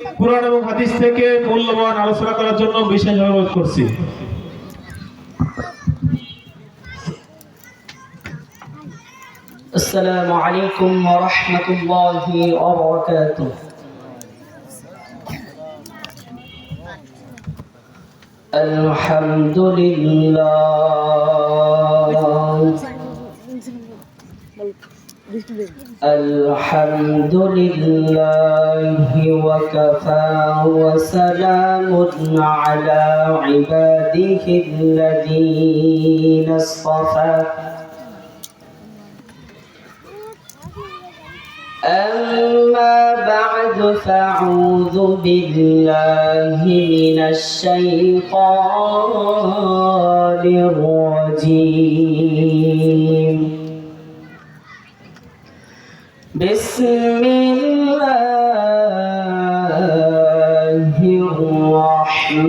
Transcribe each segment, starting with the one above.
কুরআন এবং হাদিস থেকে মূল্যবান আলোচনা করার জন্য বিশেষ অনুরোধ করছি। السلام عليكم ورحمة الله وبركاته. الحمد لله الحمد لله وكفى وسلام على عباده الذين اصطفى. أما بعد فأعوذ بالله من الشيطان الرجيم. بسم الله الرحمن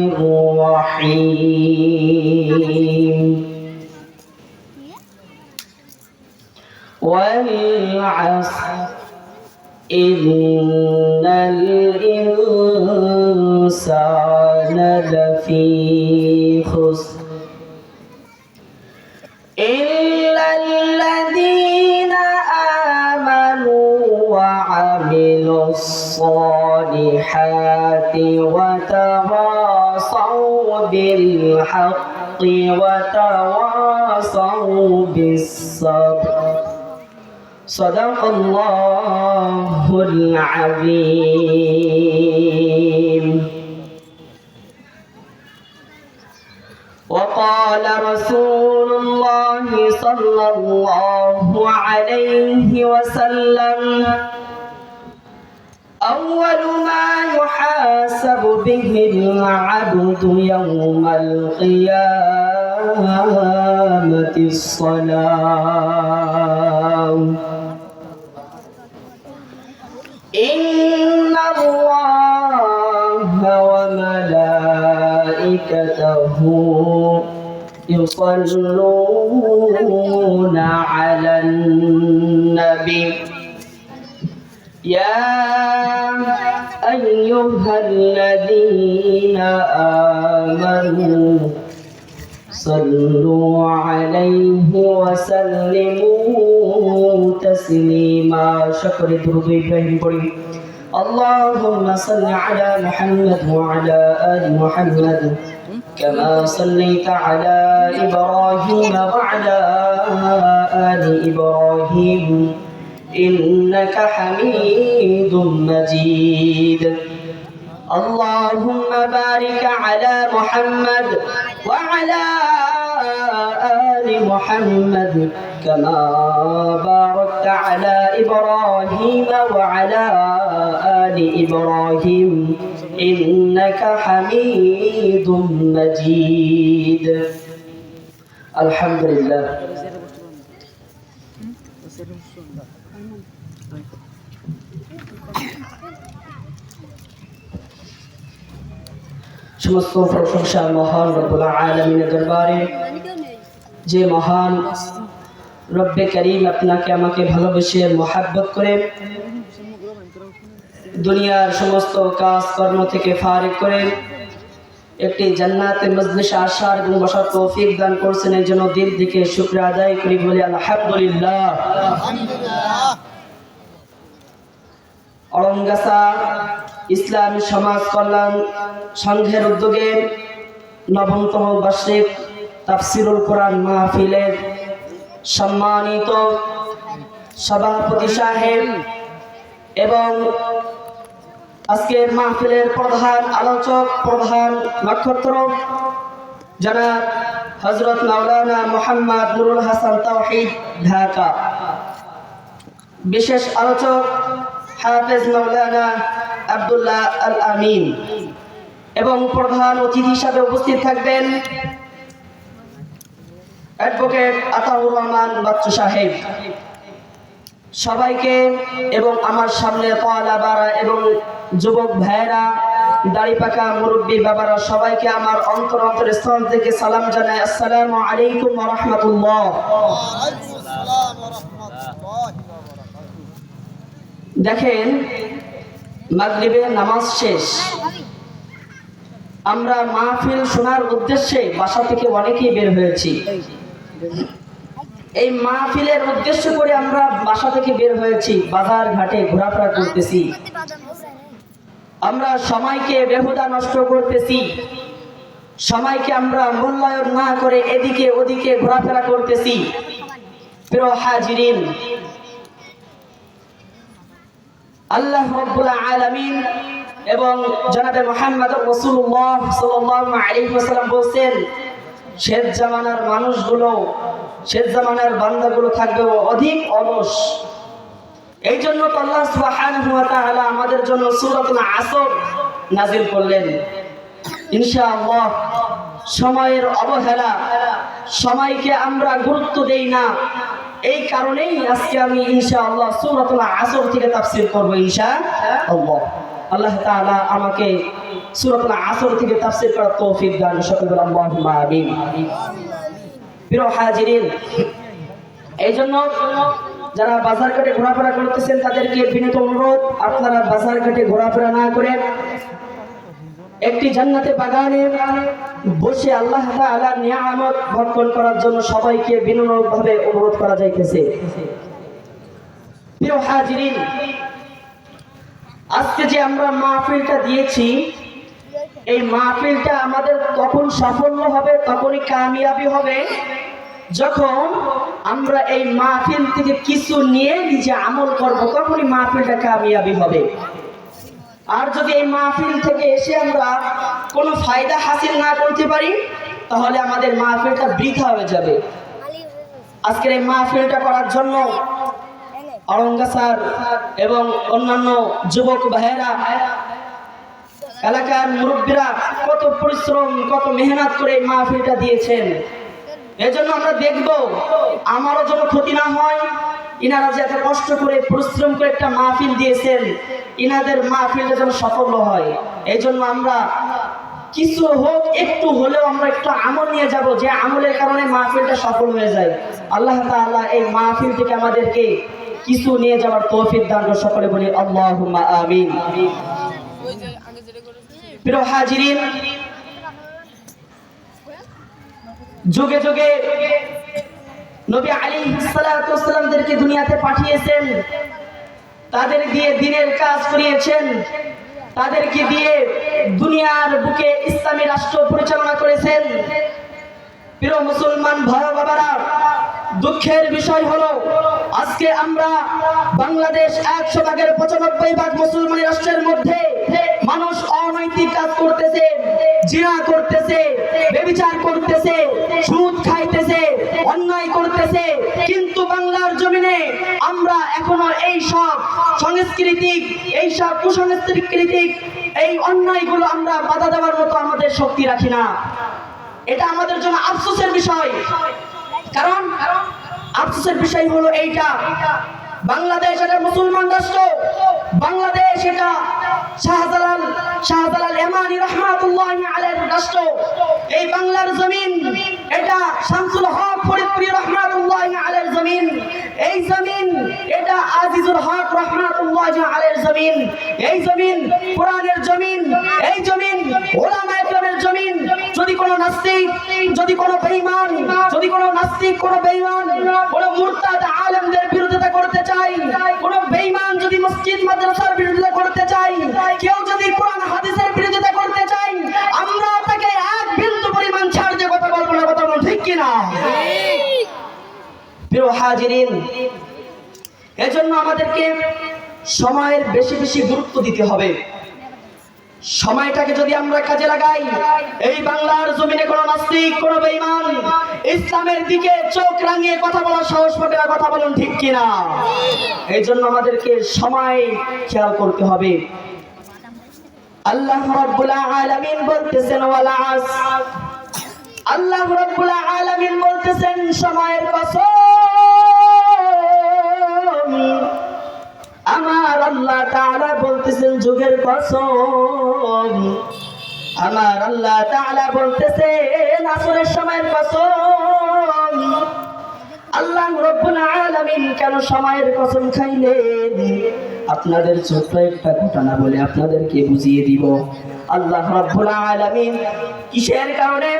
الرحيم. والعصر إن الإنسان لفي خسر إلا الذين آمنوا وعملوا الصالحات وتواصوا بالحق وتواصوا بالصبر. صدق الله العظيم. وقال رسول الله صلى الله عليه وسلم: أول ما يحاسب به العبد يوم القيامة الصلاة. إن الله وملائكته يصلون على النبي يا أيها الذين آمنوا صلوا عليه وسلموا تسليما. شكر درود إبراهيم قريب. اللهم صل على محمد وعلى آل محمد كما صليت على إبراهيم وعلى آل إبراهيم إنك حميد مجيد. اللهم بارك على محمد وعلى آل محمد كما باركت على إبراهيم وعلى آل إبراهيم إنك حميد مجيد. الحمد لله. সমস্ত প্রশংসা মহান রব্বুল আলামিনের দরবারে, যে মহান রব্বে করিম আপনাকে আমাকে ভালোবেসে মহাব্বত করে দুনিয়ার সমস্ত কাজ কর্ম থেকে ফারিগ করে একটি জান্নাতের মজলিসে আসার এবং বসার তৌফিক দান করছেন, এই জন্য দিল থেকে শুকরিয়া আদায় করি, বলি আলহামদুলিল্লাহ। অরঙ্গাসা ইসলামী সমাজ কল্যাণ সংঘের উদ্যোগে নবমতম বার্ষিক তাফসিরুল কোরআন মাহফিলের সম্মানিত সভাপতি সাহেব এবং আজকের মাহফিলের প্রধান আলোচক, প্রধান নক্ষত্র জনাব হযরত মাওলানা মুহাম্মদ নুরুল হাসান তাওহীদ ঢাকা, বিশেষ আলোচক হাফেজ মাওলানা আব্দুল্লাহ আল আমিন এবং প্রধান অতিথি হিসাবে উপস্থিত থাকবেন অ্যাডভোকেট আতাউর রহমান বাচ্চু সাহেব। সবাইকে এবং আমার সামনে তালাবারা এবং যুবক ভাইরা, দাড়ি পাকা মুরব্বী বাবারা, সবাইকে আমার অন্তর স্থল থেকে সালাম জানাই। আসসালামু আলাইকুম ওয়া রাহমাতুল্লাহ। দেখেন, মাগরিবের নামাজ শেষ, আমরা মাহফিল শোনার উদ্দেশ্যে বাসা থেকে অনেকেই বের হয়েছি। এই মাহফিলের উদ্দেশ্য করে আমরা বাসা থেকে বের হয়েছি, বাজার ঘাটে ঘোরাফেরা করতেছি, আমরা সময়কে বেহুদা নষ্ট করতেছি, সময়কে আমরা মূল্যায়ন না করে এদিকে ওদিকে ঘোরাফেরা করতেছি। প্রিয় হাজিরিন, আল্লাহ রাব্বুল আলামিন এবং জনাবে মুহাম্মদ রাসূলুল্লাহ সাল্লাল্লাহু আলাইহি ওয়াসাল্লাম বলেন, শেষ জামানার মানুষগুলো, শেষ জামানার বান্দাগুলো থাকবে অধিক অলস। এই জন্য তো আল্লাহ সুবহানাহু ওয়া তাআলা আমাদের জন্য সূরাতুল আসর নাযিল করলেন। ইনশাআল্লাহ সময়ের অবহেলা, সময়কে আমরা গুরুত্ব দেই না, এই কারণেই আজকে আমি ইনশাআল্লাহ সূরাতুল আসর থেকে তাফসীর করব ইনশাআল্লাহ। আল্লাহ তাআলা আমাকে সূরাতুল আসর থেকে তাফসীর করার তৌফিক দান করুন, আল্লাহুম্মা আমিন। প্রিয় হাজিরিন, এই জন্য যারা বাজার ঘাটে ঘোরাফেরা করতেছেন তাদেরকে বিনীত অনুরোধ, আপনারা বাজার ঘাটে ঘোরাফেরা না করে একটি জান্নাতে বাগানে বসে আল্লাহ তাআলার নিয়ামত ভক্ষণ করার জন্য সবাইকে বিনম্রভাবে অনুরোধ করা যাইতেছে। প্রিয় হাজিরিন, আজকে যে আমরা মাহফিলটা দিয়েছি, এই মাহফিলটা আমাদের তখন সাফল্য হবে, তখনই কামিয়াবি হবে যখন আমরা এই মাহফিল থেকে কিছু নিয়ে নিজে আমল করব, তখনই মাহফিলটা কামিয়াবি হবে। আর যদি এই মাহফিল থেকে এসে আমরা কোনো ফায়দা হাসিল না করতে পারি, তাহলে আমাদের মাহফিলটা বৃথা হয়ে যাবে। আজকের এই মাহফিলটা করার জন্য অরঙ্গা স্যার এবং অন্যান্য যুবক ভাইয়েরা, এলাকার মুরব্বীরা কত পরিশ্রম, কত মেহনত করে এই মাহফিলটা দিয়েছেন। এজন্য আমরা দেখব আমারও যেন ক্ষতি না হয়। ইনারা যে এত কষ্ট করে পরিশ্রম করে একটা মাহফিল দিয়েছেন, ইনাদের মাহফিলটা যেন সফল হয়। এই জন্য আমরা কিছু হোক, একটু হলেও আমরা একটু আমল নিয়ে যাব, যে আমলের কারণে মাহফিলটা সফল হয়ে যায়। আল্লাহ তাআলা এই মাহফিল থেকে আমাদেরকে কিছু নিয়ে যাওয়ার তৌফিক দান করুন, সকলে বলি আল্লাহুম্মা আমিন। প্রিয় হাজিরিন, যুগে যুগে নবী আলাইহিস সালাতু ওয়াস সালামদেরকে দুনিয়াতে পাঠিয়েছেন, তাদের দিয়ে দ্বীনের কাজ করিয়েছেন, তাদেরকে দিয়ে দুনিয়ার বুকে ইসলামী রাষ্ট্র পরিচালনা করেছেন। প্রিয় মুসলমান ভাই বাবারা, দুঃখের বিষয় হলো আজকে আমরা বাংলাদেশ 100 ভাগের 95 ভাগ মুসলমান রাষ্ট্রের মধ্যে মানুষ অনৈতিক কাজ করতেছে, জিনা করতেছে, ব্যভিচার করতেছে, সুদ খাইতেছে, অন্যায় করতেছে, কিন্তু বাংলার জমিনে আমরা এখনো এই সব সাংস্কৃতিক, এই সব কুসংস্কৃতিক এই অন্যায়গুলো আমরা বাধা দেওয়ার মতো আমাদের শক্তি রাখি না। এটা আমাদের জন্য আফসোসের বিষয়। কারণ আফসোসের বিষয় হলো এইটা, বাংলাদেশ এটা মুসলমান রাষ্ট্র, বাংলাদেশ এটা শাহজালাল ইমানি রাহমাতুল্লাহি আলাইহির রাষ্ট্র। এই বাংলার জমিন এটা শামসুল হক ফরিদপুরি রাহমাতুল্লাহি আলাইহির জমিন। এই জমিন এটা আজিজুল হক রাহমাতুল্লাহি আলাইহির জমিন। এই জমিন কোরআনের জমিন, এই জমিন উলামায়ে কেরামের জমিন। যদি কোনো নাস্তিক, যদি কোনো বেঈমান, যদি কোনো নাস্তিক, কোনো বেঈমান, কোনো মুরতাদ আলেমদের বিরোধিতা করতে চায়, কোনো বেঈমান যদি মসজিদ মাদ্রাসার বিরোধিতা করতে চায়, কেউ যদি কোরআন হাদিসের বিরোধিতা করতে চায়, আমরা তাকে এক বিন্দু পরিমাণ ছাড় দিয়ে কথা বলবো না। কথা বলুন ঠিক কিনা? প্রিয় হাজিরিন, এজন্য আমাদেরকে সময়ের বেশি বেশি গুরুত্ব দিতে হবে। সময়টাকে যদি আমরা কাজে লাগাই, এই বাংলার জমিনে কোনো নাস্তিক, কোনো বেঈমান ইসলামের দিকে চোখ রাঙিয়ে কথা বলার সাহস পাবে না। কথা বলুন ঠিক কিনা? এই জন্য আমাদেরকে সময় খেয়াল করতে হবে। আল্লাহ রাব্বুল আলামিন বলতেছেন ওয়াল আসর, আল্লাহ রাব্বুল আলামিন বলতেছেন সময়ের কসম, আমার আল্লাহ তাআলা বলতেছেন যুগের কসম, আমার আল্লাহ তাআলা বলতেছেন আসরের সময়ের কসম, আল্লাহ রাব্বুল আলামিন কেন সময়ের কসম খাইলেন? আপনাদের ছোট্ট একটা ঘটনা বলে আপনাদেরকে বুঝিয়ে দিব। আল্লাহ রাব্বুল আলামিন কিসের কারণে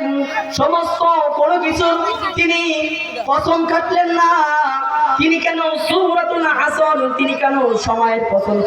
সমস্ত কোনো কিছু তিনি কসম কাটলেন না? তিনি কেন সূরাতুল আসর, তিনি কেন সময়ের কসম